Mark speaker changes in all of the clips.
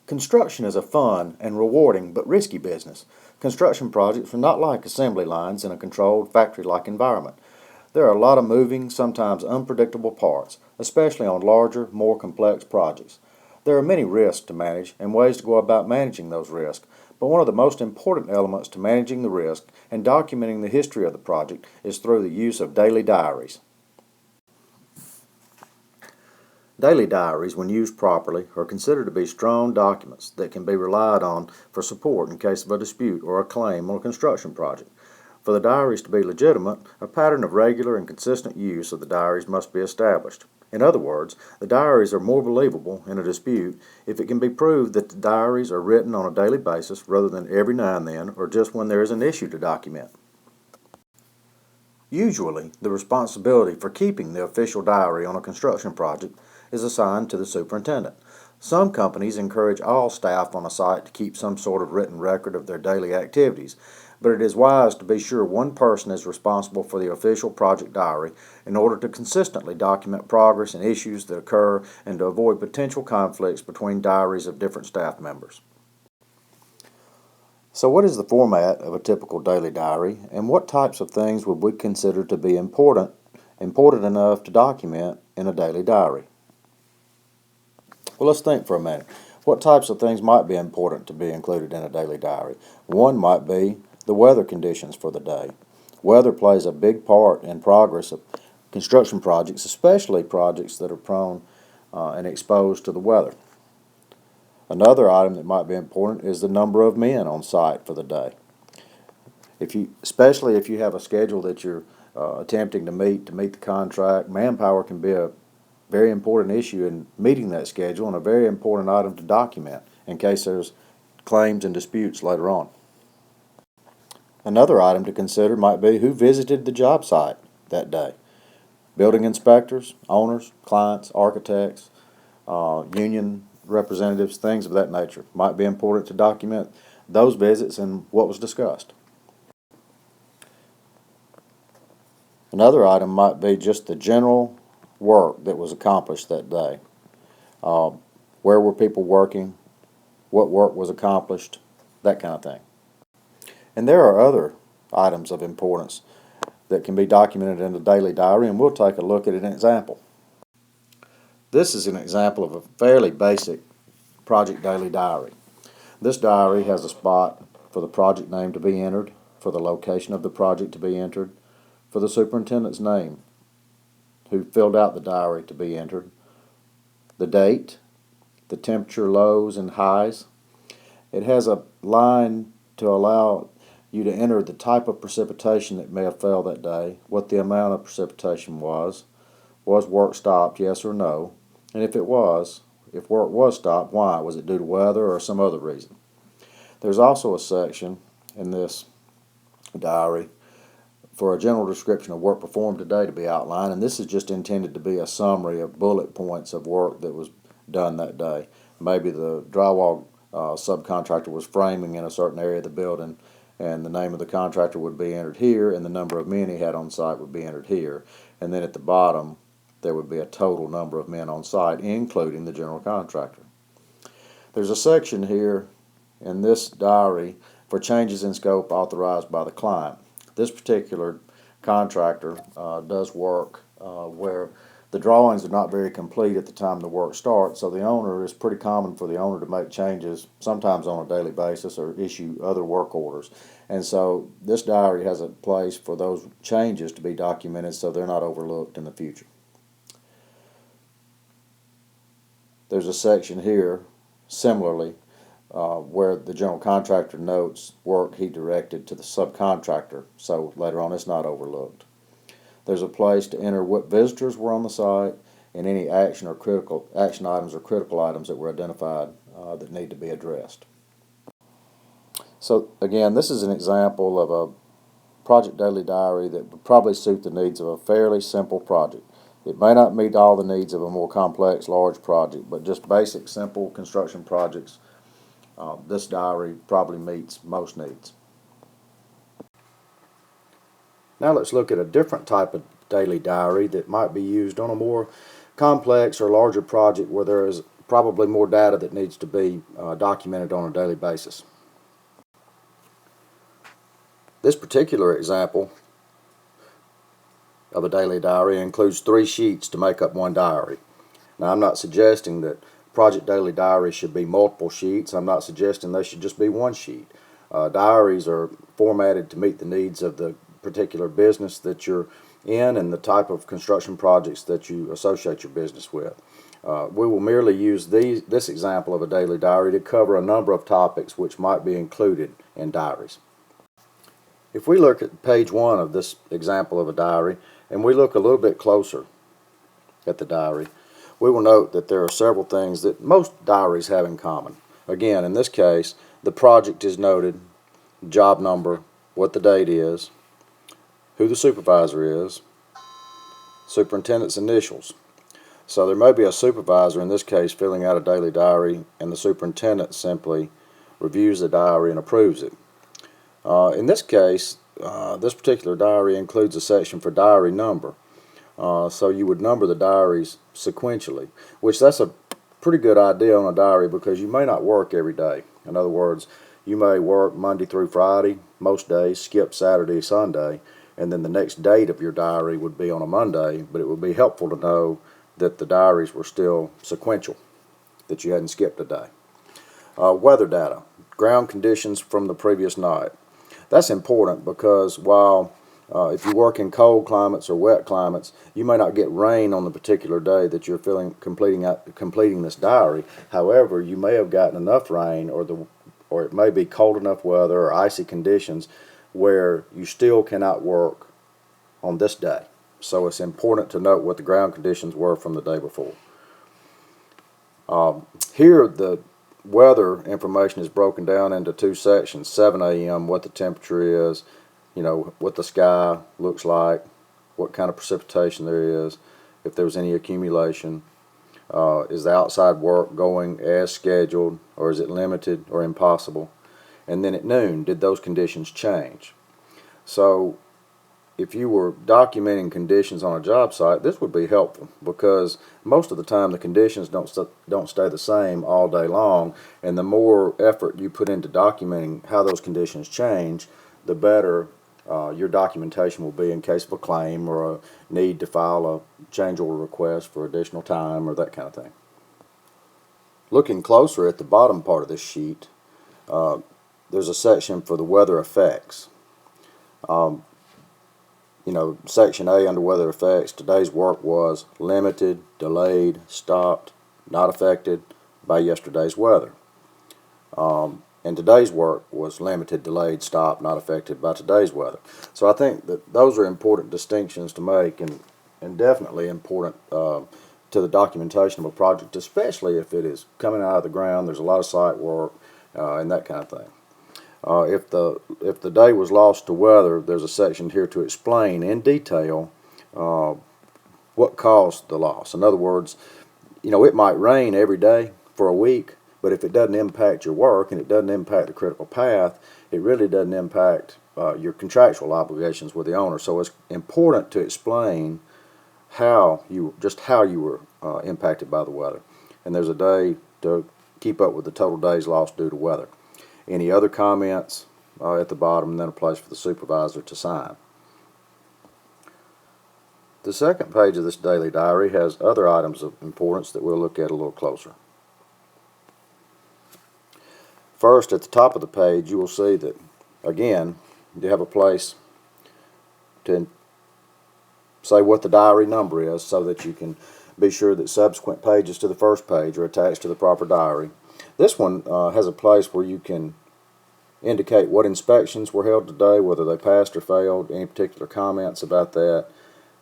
Speaker 1: Construction is a fun and rewarding but risky business. Construction projects are not like assembly lines in a controlled factory-like environment. There are a lot of moving, sometimes unpredictable parts, especially on larger, more complex projects. There are many risks to manage and ways to go about managing those risks, but one of the most important elements to managing the risk and documenting the history of the project is through the use of daily diaries. Daily diaries, when used properly, are considered to be strong documents that can be relied on for support in case of a dispute or a claim on a construction project. For the diaries to be legitimate, a pattern of regular and consistent use of the diaries must be established. In other words, the diaries are more believable in a dispute if it can be proved that the diaries are written on a daily basis rather than every now and then or just when there is an issue to document. Usually, the responsibility for keeping the official diary on a construction project is assigned to the superintendent. Some companies encourage all staff on a site to keep some sort of written record of their daily activities, but it is wise to be sure one person is responsible for the official project diary in order to consistently document progress and issues that occur and to avoid potential conflicts between diaries of different staff members. So what is the format of a typical daily diary, and what types of things would we consider to be important enough to document in a daily diary? Well, let's think for a minute. What types of things might be important to be included in a daily diary? One might be the weather conditions for the day. Weather plays a big part in progress of construction projects, especially projects that are prone and exposed to the weather. Another item that might be important is the number of men on site for the day. Especially if you have a schedule that you're attempting to meet the contract, manpower can be a very important issue in meeting that schedule and a very important item to document in case there's claims and disputes later on. Another item to consider might be who visited the job site that day. Building inspectors, owners, clients, architects, union representatives, things of that nature. Might be important to document those visits and what was discussed. Another item might be just the general work that was accomplished that day. Where were people working? What work was accomplished? That kind of thing. And there are other items of importance that can be documented in a daily diary, and we'll take a look at an example. This is an example of a fairly basic project daily diary. This diary has a spot for the project name to be entered, for the location of the project to be entered, for the superintendent's name who filled out the diary to be entered, the date, the temperature lows and highs. It has a line to allow you to enter the type of precipitation that may have fell that day, what the amount of precipitation was work stopped, yes or no, and if work was stopped, why? Was it due to weather or some other reason? There's also a section in this diary for a general description of work performed today to be outlined, and this is just intended to be a summary of bullet points of work that was done that day. Maybe the drywall subcontractor was framing in a certain area of the building, and the name of the contractor would be entered here, and the number of men he had on site would be entered here. And then at the bottom, there would be a total number of men on site, including the general contractor. There's a section here in this diary for changes in scope authorized by the client. This particular contractor does work where the drawings are not very complete at the time the work starts, so it's pretty common for the owner to make changes, sometimes on a daily basis, or issue other work orders. And so this diary has a place for those changes to be documented so they're not overlooked in the future. There's a section here, similarly, where the general contractor notes work he directed to the subcontractor, so later on it's not overlooked. There's a place to enter what visitors were on the site and any action items or critical items that were identified that need to be addressed. So again, this is an example of a project daily diary that would probably suit the needs of a fairly simple project. It may not meet all the needs of a more complex, large project, but just basic, simple construction projects, this diary probably meets most needs. Now let's look at a different type of daily diary that might be used on a more complex or larger project where there is probably more data that needs to be documented on a daily basis. This particular example of a daily diary includes 3 sheets to make up one diary. Now, I'm not suggesting that project daily diaries should be multiple sheets. I'm not suggesting they should just be one sheet. Diaries are formatted to meet the needs of the particular business that you're in and the type of construction projects that you associate your business with. We will merely use this example of a daily diary to cover a number of topics which might be included in diaries. If we look at page 1 of this example of a diary and we look a little bit closer at the diary, we will note that there are several things that most diaries have in common. Again, in this case, the project is noted, job number, what the date is, who the supervisor is, superintendent's initials. So there may be a supervisor, in this case, filling out a daily diary, and the superintendent simply reviews the diary and approves it. In this case, this particular diary includes a section for diary number. So you would number the diaries sequentially, which that's a pretty good idea on a diary because you may not work every day. In other words, you may work Monday through Friday, most days, skip Saturday, Sunday, and then the next date of your diary would be on a Monday, but it would be helpful to know that the diaries were still sequential, that you hadn't skipped a day. Weather data, ground conditions from the previous night. That's important because while if you work in cold climates or wet climates, you may not get rain on the particular day that you're completing this diary. However, you may have gotten enough rain, or it may be cold enough weather or icy conditions where you still cannot work on this day. So it's important to note what the ground conditions were from the day before. Here the weather information is broken down into 2 sections. 7 a.m. what the temperature is, what the sky looks like, what kind of precipitation there is, if there was any accumulation, is the outside work going as scheduled, or is it limited or impossible? And then at noon, did those conditions change? So if you were documenting conditions on a job site, this would be helpful because most of the time the conditions don't stay the same all day long, and the more effort you put into documenting how those conditions change, the better your documentation will be in case of a claim or a need to file a change order request for additional time or that kind of thing. Looking closer at the bottom part of this sheet, there's a section for the weather effects. Section A under weather effects, today's work was limited, delayed, stopped, not affected by yesterday's weather. And today's work was limited, delayed, stopped, not affected by today's weather. So I think that those are important distinctions to make and definitely important to the documentation of a project, especially if it is coming out of the ground, there's a lot of site work and that kind of thing. If the day was lost to weather, there's a section here to explain in detail what caused the loss. In other words, it might rain every day for a week, but if it doesn't impact your work and it doesn't impact the critical path, it really doesn't impact your contractual obligations with the owner. So it's important to explain how you were impacted by the weather. And there's a day to keep up with the total days lost due to weather. Any other comments at the bottom, and then a place for the supervisor to sign. The second page of this daily diary has other items of importance that we'll look at a little closer. First, at the top of the page, you will see that, again, you have a place to say what the diary number is so that you can be sure that subsequent pages to the first page are attached to the proper diary. This one has a place where you can indicate what inspections were held today, whether they passed or failed, any particular comments about that,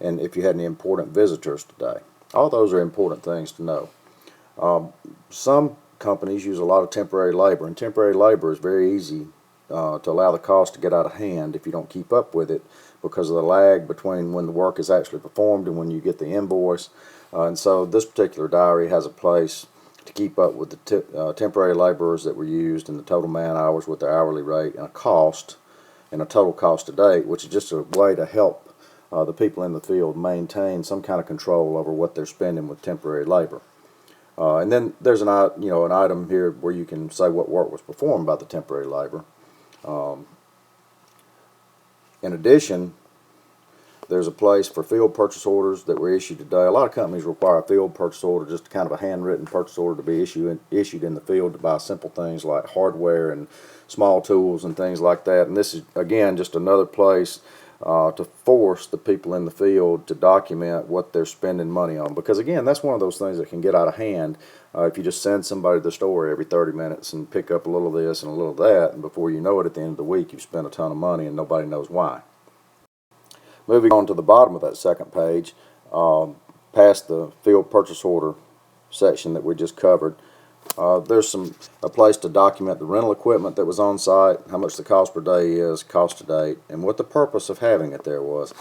Speaker 1: and if you had any important visitors today. All those are important things to know. Some companies use a lot of temporary labor, and temporary labor is very easy to allow the cost to get out of hand if you don't keep up with it because of the lag between when the work is actually performed and when you get the invoice. And so this particular diary has a place to keep up with the temporary laborers that were used and the total man hours with their hourly rate and a cost and a total cost to date, which is just a way to help the people in the field maintain some kind of control over what they're spending with temporary labor. And then there's an item here where you can say what work was performed by the temporary labor. In addition, there's a place for field purchase orders that were issued today. A lot of companies require a field purchase order, just kind of a handwritten purchase order to be issued in the field to buy simple things like hardware and small tools and things like that. And this is, again, just another place to force the people in the field to document what they're spending money on. Because, again, that's one of those things that can get out of hand if you just send somebody to the store every 30 minutes and pick up a little of this and a little of that, and before you know it, at the end of the week, you've spent a ton of money and nobody knows why. Moving on to the bottom of that second page, past the field purchase order section that we just covered, there's a place to document the rental equipment that was on site, how much the cost per day is, cost to date, and what the purpose of having it there was.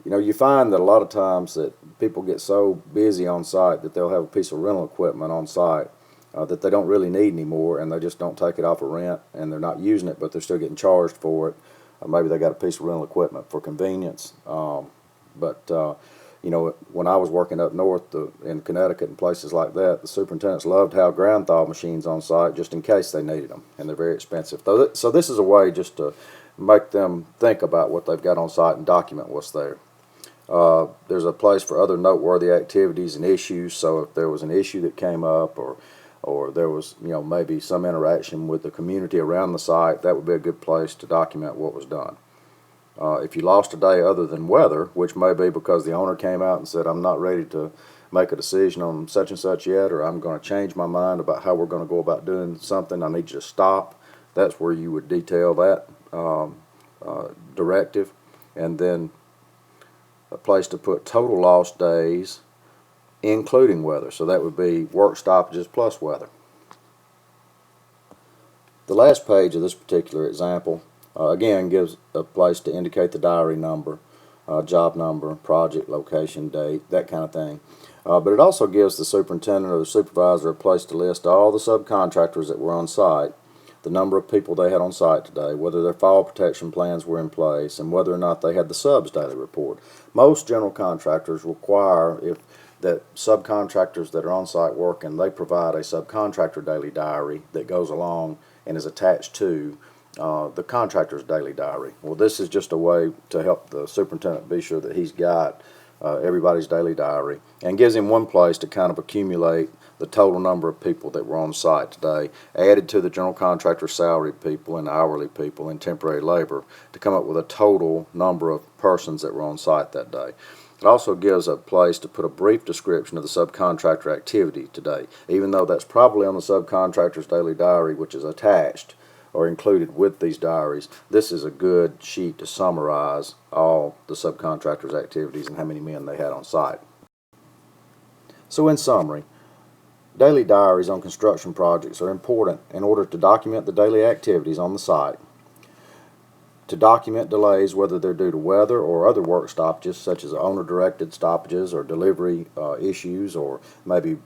Speaker 1: You find that a lot of times that people get so busy on site that they'll have a piece of rental equipment on site that they don't really need anymore, and they just don't take it off of rent, and they're not using it, but they're still getting charged for it. Maybe they got a piece of rental equipment for convenience. But when I was working up north in Connecticut and places like that, the superintendents loved to have ground thaw machines on site just in case they needed them, and they're very expensive. So this is a way just to make them think about what they've got on site and document what's there. There's a place for other noteworthy activities and issues, so if there was an issue that came up or there was maybe some interaction with the community around the site, that would be a good place to document what was done. If you lost a day other than weather, which may be because the owner came out and said, I'm not ready to make a decision on such and such yet, or I'm going to change my mind about how we're going to go about doing something, I need you to stop, that's where you would detail that directive. And then a place to put total lost days including weather, so that would be work stoppages plus weather. The last page of this particular example again gives a place to indicate the diary number, job number, project, location, date, that kind of thing. But it also gives the superintendent or the supervisor a place to list all the subcontractors that were on site, the number of people they had on site today, whether their fall protection plans were in place, and whether or not they had the subs daily report. Most general contractors require that subcontractors that are on site working, they provide a subcontractor daily diary that goes along and is attached to the contractor's daily diary. Well, this is just a way to help the superintendent be sure that he's got everybody's daily diary, and gives him one place to kind of accumulate the total number of people that were on site today, added to the general contractor salaried people and hourly people and temporary labor, to come up with a total number of persons that were on site that day. It also gives a place to put a brief description of the subcontractor activity today, even though that's probably on the subcontractor's daily diary, which is attached or included with these diaries. This is a good sheet to summarize all the subcontractors' activities and how many men they had on site. So in summary, daily diaries on construction projects are important in order to document the daily activities on the site, to document delays, whether they're due to weather or other work stoppages, such as owner-directed stoppages or delivery issues, or maybe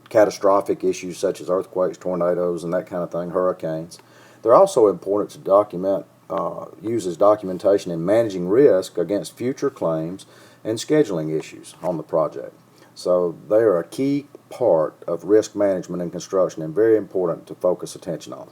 Speaker 1: catastrophic issues such as earthquakes, tornadoes, and that kind of thing, hurricanes. They're also important to document, use as documentation in managing risk against future claims and scheduling issues on the project. So they are a key part of risk management in construction and very important to focus attention on.